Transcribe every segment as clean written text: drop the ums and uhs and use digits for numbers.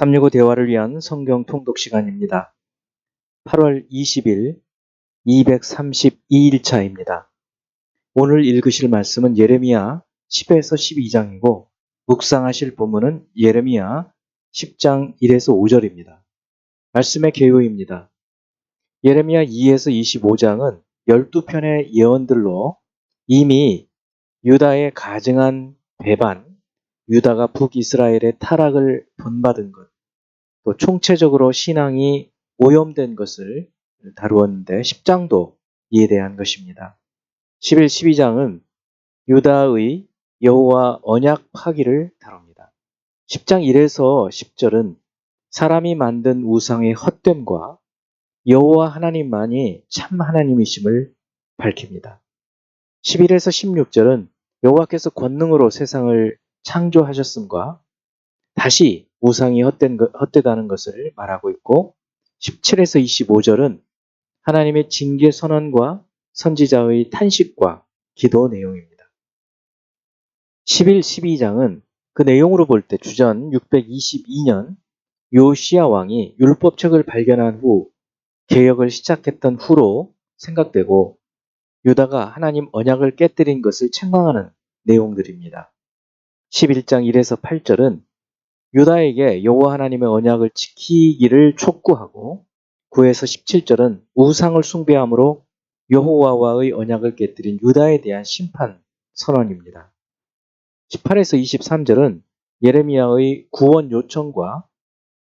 365 대화를 위한 성경 통독 시간입니다. 8월 20일 232일차입니다. 오늘 읽으실 말씀은 예레미야 10에서 12장이고 묵상하실 본문은 예레미야 10장 1에서 5절입니다. 말씀의 개요입니다. 예레미야 2에서 25장은 12편의 예언들로 이미 유다의 가증한 배반, 유다가 북이스라엘의 타락을 본받은 것, 또 총체적으로 신앙이 오염된 것을 다루었는데 10장도 이에 대한 것입니다. 11, 12장은 유다의 여호와 언약 파기를 다룹니다. 10장 1에서 10절은 사람이 만든 우상의 헛됨과 여호와 하나님만이 참 하나님이심을 밝힙니다. 11에서 16절은 여호와께서 권능으로 세상을 창조하셨음과 다시 우상이 헛되다는 것을 말하고 있고 17에서 25절은 하나님의 징계 선언과 선지자의 탄식과 기도 내용입니다. 11, 12장은 그 내용으로 볼 때 주전 622년 요시야 왕이 율법책을 발견한 후 개혁을 시작했던 후로 생각되고 유다가 하나님 언약을 깨뜨린 것을 책망하는 내용들입니다. 11장 1에서 8절은 유다에게 여호와 하나님의 언약을 지키기를 촉구하고 9에서 17절은 우상을 숭배함으로 여호와와의 언약을 깨뜨린 유다에 대한 심판 선언입니다. 18에서 23절은 예레미야의 구원 요청과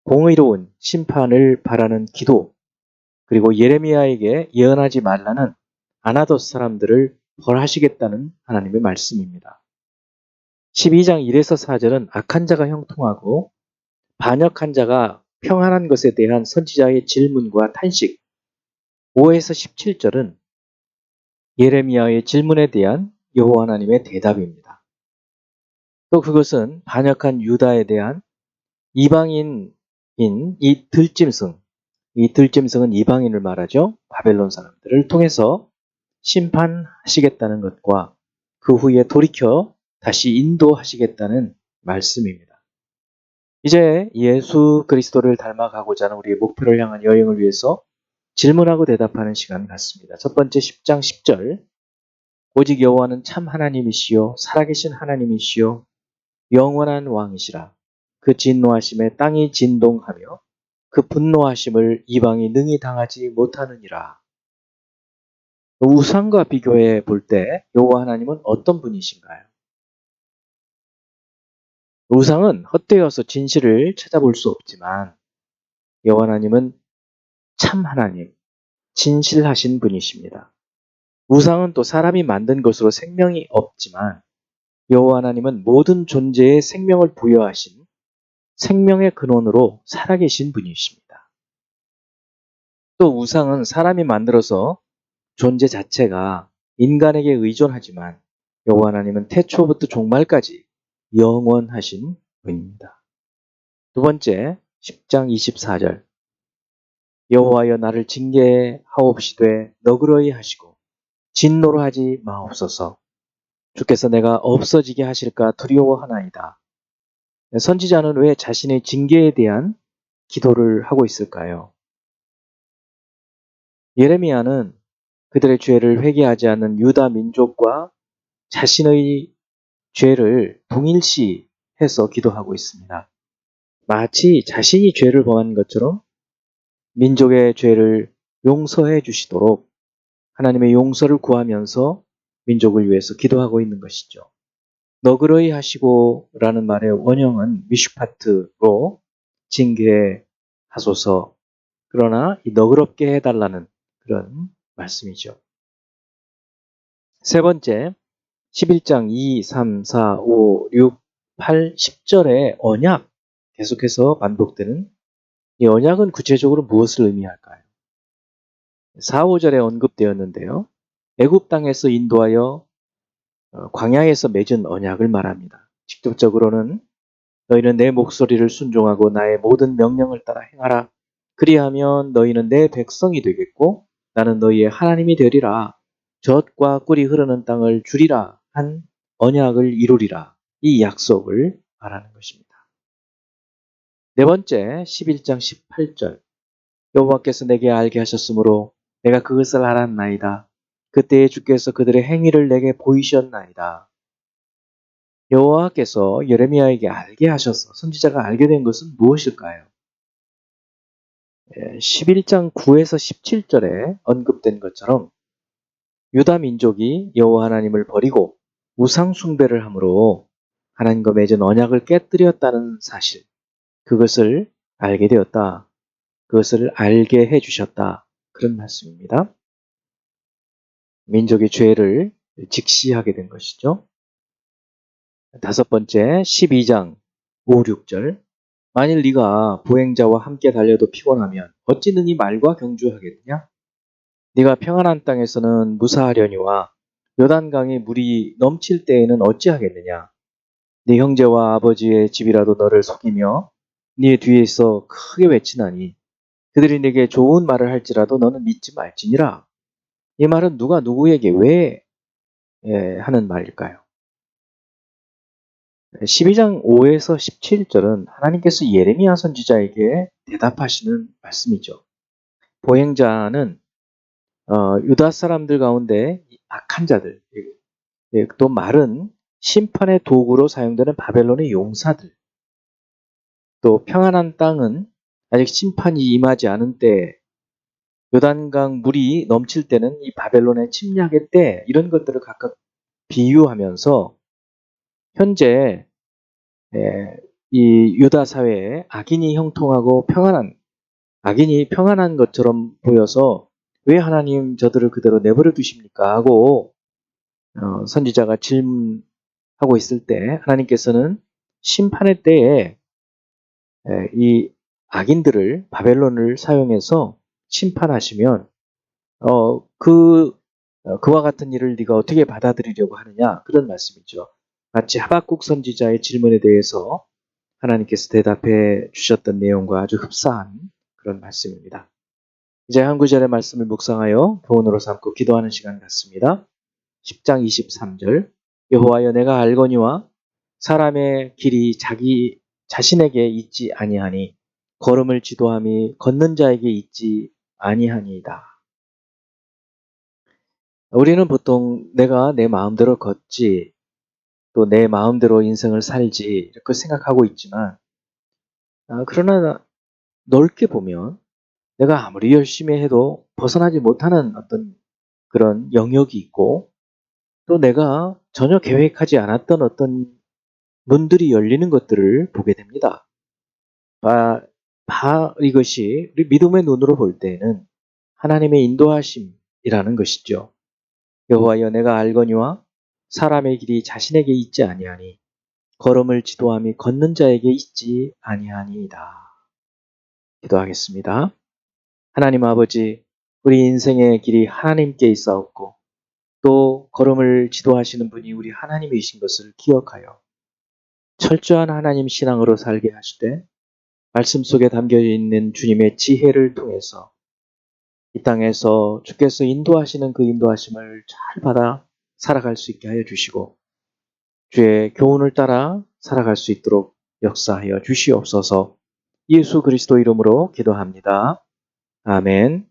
공의로운 심판을 바라는 기도, 그리고 예레미야에게 예언하지 말라는 아나돗 사람들을 벌하시겠다는 하나님의 말씀입니다. 12장 1에서 4절은 악한 자가 형통하고 반역한 자가 평안한 것에 대한 선지자의 질문과 탄식, 5에서 17절은 예레미야의 질문에 대한 여호와 하나님의 대답입니다. 또 그것은 반역한 유다에 대한 이방인인 이 들짐승은 이방인을 말하죠. 바벨론 사람들을 통해서 심판하시겠다는 것과 그 후에 돌이켜 다시 인도하시겠다는 말씀입니다. 이제 예수 그리스도를 닮아가고자 하는 우리의 목표를 향한 여행을 위해서 질문하고 대답하는 시간 같습니다. 첫 번째 10장 10절 오직 여호와는 참 하나님이시요 살아계신 하나님이시요 영원한 왕이시라. 그 진노하심에 땅이 진동하며 그 분노하심을 이방이 능히 당하지 못하느니라. 우상과 비교해 볼 때 여호와 하나님은 어떤 분이신가요? 우상은 헛되어서 진실을 찾아볼 수 없지만 여호와 하나님은 참 하나님, 진실하신 분이십니다. 우상은 또 사람이 만든 것으로 생명이 없지만 여호와 하나님은 모든 존재에 생명을 부여하신 생명의 근원으로 살아계신 분이십니다. 또 우상은 사람이 만들어서 존재 자체가 인간에게 의존하지만 여호와 하나님은 태초부터 종말까지 영원하신 분입니다. 두 번째 10장 24절 여호와여 나를 징계하옵시되 너그러이 하시고 진노로 하지 마옵소서. 주께서 내가 없어지게 하실까 두려워하나이다. 선지자는 왜 자신의 징계에 대한 기도를 하고 있을까요? 예레미야는 그들의 죄를 회개하지 않는 유다 민족과 자신의 죄를 동일시해서 기도하고 있습니다. 마치 자신이 죄를 범한 것처럼 민족의 죄를 용서해 주시도록 하나님의 용서를 구하면서 민족을 위해서 기도하고 있는 것이죠. 너그러이 하시고 라는 말의 원형은 미슈파트로 징계하소서, 그러나 이 너그럽게 해달라는 그런 말씀이죠. 세 번째 11장 2, 3, 4, 5, 6, 8, 10절의 언약 계속해서 반복되는 이 언약은 구체적으로 무엇을 의미할까요? 4, 5절에 언급되었는데요. 애굽 땅에서 인도하여 광야에서 맺은 언약을 말합니다. 직접적으로는 너희는 내 목소리를 순종하고 나의 모든 명령을 따라 행하라. 그리하면 너희는 내 백성이 되겠고 나는 너희의 하나님이 되리라. 젖과 꿀이 흐르는 땅을 주리라 한 언약을 이루리라. 이 약속을 말하는 것입니다. 네 번째 11장 18절 여호와께서 내게 알게 하셨으므로 내가 그것을 알았나이다. 그때에 주께서 그들의 행위를 내게 보이셨나이다. 여호와께서 예레미야에게 알게 하셔서 선지자가 알게 된 것은 무엇일까요? 11장 9에서 17절에 언급된 것처럼 유다 민족이 여호와 하나님을 버리고 우상 숭배를 함으로 하나님과 맺은 언약을 깨뜨렸다는 사실, 그것을 알게 되었다. 그것을 알게 해주셨다. 그런 말씀입니다. 민족의 죄를 직시하게 된 것이죠. 다섯 번째 12장 5, 6절 만일 네가 보행자와 함께 달려도 피곤하면 어찌 능히 말과 경주하겠느냐? 네가 평안한 땅에서는 무사하려니와 요단강에 물이 넘칠 때에는 어찌하겠느냐? 네 형제와 아버지의 집이라도 너를 속이며 네 뒤에서 크게 외치나니 그들이 네게 좋은 말을 할지라도 너는 믿지 말지니라. 이 말은 누가 누구에게 왜 하는 말일까요? 12장 5에서 17절은 하나님께서 예레미야 선지자에게 대답하시는 말씀이죠. 보행자는 유다 사람들 가운데 악한 자들, 또 말은 심판의 도구로 사용되는 바벨론의 용사들, 또 평안한 땅은 아직 심판이 임하지 않은 때, 요단강 물이 넘칠 때는 이 바벨론의 침략의 때, 이런 것들을 각각 비유하면서 현재 이 유다 사회에 악인이 평안한 것처럼 보여서 왜 하나님 저들을 그대로 내버려 두십니까? 하고 선지자가 질문하고 있을 때 하나님께서는 심판의 때에 이 악인들을 바벨론을 사용해서 심판하시면 그와 같은 일을 네가 어떻게 받아들이려고 하느냐 그런 말씀이죠. 마치 하박국 선지자의 질문에 대해서 하나님께서 대답해 주셨던 내용과 아주 흡사한 그런 말씀입니다. 이제 한 구절의 말씀을 묵상하여 교훈으로 삼고 기도하는 시간 같습니다. 10장 23절 여호와여 내가 알거니와 사람의 길이 자기 자신에게 있지 아니하니 걸음을 지도함이 걷는 자에게 있지 아니하니이다. 우리는 보통 내가 내 마음대로 걷지 또 내 마음대로 인생을 살지 이렇게 생각하고 있지만 그러나 넓게 보면 내가 아무리 열심히 해도 벗어나지 못하는 어떤 그런 영역이 있고 또 내가 전혀 계획하지 않았던 어떤 문들이 열리는 것들을 보게 됩니다. 이것이 우리 믿음의 눈으로 볼 때에는 하나님의 인도하심이라는 것이죠. 여호와여 내가 알거니와 사람의 길이 자신에게 있지 아니하니 걸음을 지도함이 걷는 자에게 있지 아니하니이다. 기도하겠습니다. 하나님 아버지, 우리 인생의 길이 하나님께 있사옵고 또 걸음을 지도하시는 분이 우리 하나님이신 것을 기억하여 철저한 하나님 신앙으로 살게 하시되 말씀 속에 담겨 있는 주님의 지혜를 통해서 이 땅에서 주께서 인도하시는 그 인도하심을 잘 받아 살아갈 수 있게 하여 주시고 주의 교훈을 따라 살아갈 수 있도록 역사하여 주시옵소서. 예수 그리스도 이름으로 기도합니다. 아멘.